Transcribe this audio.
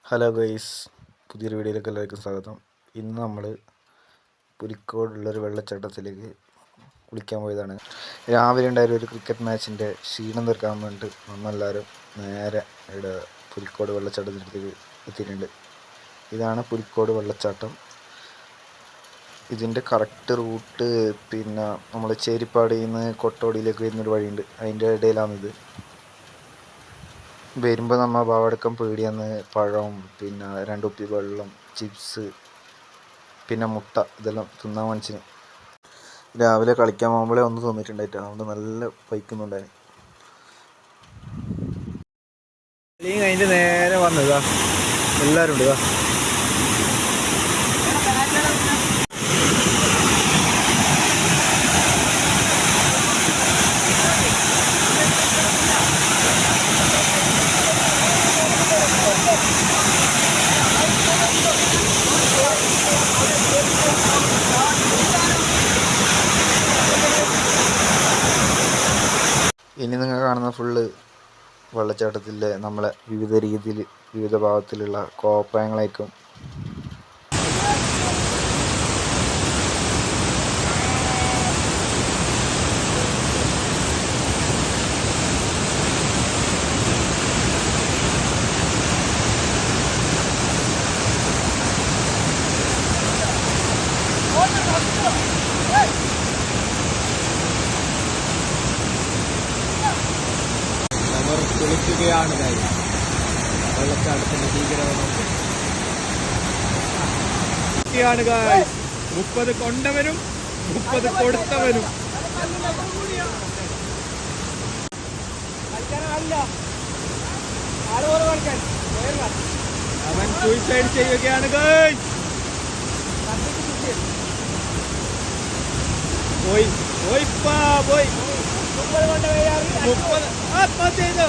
Hello guys, പുതിയൊരു വീഡിയോയിലേക്ക് എല്ലാവർക്കും സ്വാഗതം. ഇന്ന് നമ്മൾ പുലിക്കോടുള്ളൊരു വെള്ളച്ചാട്ടത്തിലേക്ക് കുളിക്കാൻ പോയതാണ്. രാവിലെ ഉണ്ടായ ഒരു ക്രിക്കറ്റ് മാച്ചിൻ്റെ ക്ഷീണം തീർക്കാൻ വേണ്ടിയിട്ട് നമ്മളെല്ലാവരും നേരെ ഇവിടെ പുലിക്കോട് വെള്ളച്ചാട്ടത്തിലേക്ക് എത്തിയിട്ടുണ്ട്. ഇതാണ് പുലിക്കോട് വെള്ളച്ചാട്ടം. ഇതിൻ്റെ കറക്റ്റ് റൂട്ട് പിന്നെ നമ്മൾ ചേരിപ്പാടിയിൽ നിന്ന് കൊട്ടോടിയിലേക്ക് വരുന്നൊരു വഴിയുണ്ട്, അതിൻ്റെ ഇടയിലാണിത്. വരുമ്പോൾ നമ്മൾ പാവടക്കം പേടിയാന്ന് പഴം, പിന്നെ 2 കുപ്പി വെള്ളം, ചിപ്സ്, പിന്നെ മുട്ട ഇതെല്ലാം തിന്നാൻ മനസ്സിന്. രാവിലെ കളിക്കാൻ പോകുമ്പോഴേ ഒന്ന് തോന്നിയിട്ടുണ്ടായിട്ട്, അതുകൊണ്ട് നല്ല പൈക്കുന്നുണ്ടായി. അതിൻ്റെ നേരെ വന്നതാ എല്ലാവരും ഉണ്ട്. ഇനി നിങ്ങൾ കാണുന്ന ഫുള്ള് വെള്ളച്ചാട്ടത്തിലെ നമ്മളെ വിവിധ രീതിയിൽ വിവിധ ഭാഗത്തിലുള്ള കോപ്രായങ്ങളായിരിക്കും. അവർ കുളിക്കുകയാണ് വെള്ളച്ചാട്ടത്തിന്റെ ഭീകരമാണ്. 30 കൊണ്ടവനും 30 കൊടുത്തവനും. അവൻ സൂയിസൈഡ് ചെയ്യുകയാണ്. പോയി പോയി 30 ആത്മഹത്യ ചെയ്തു.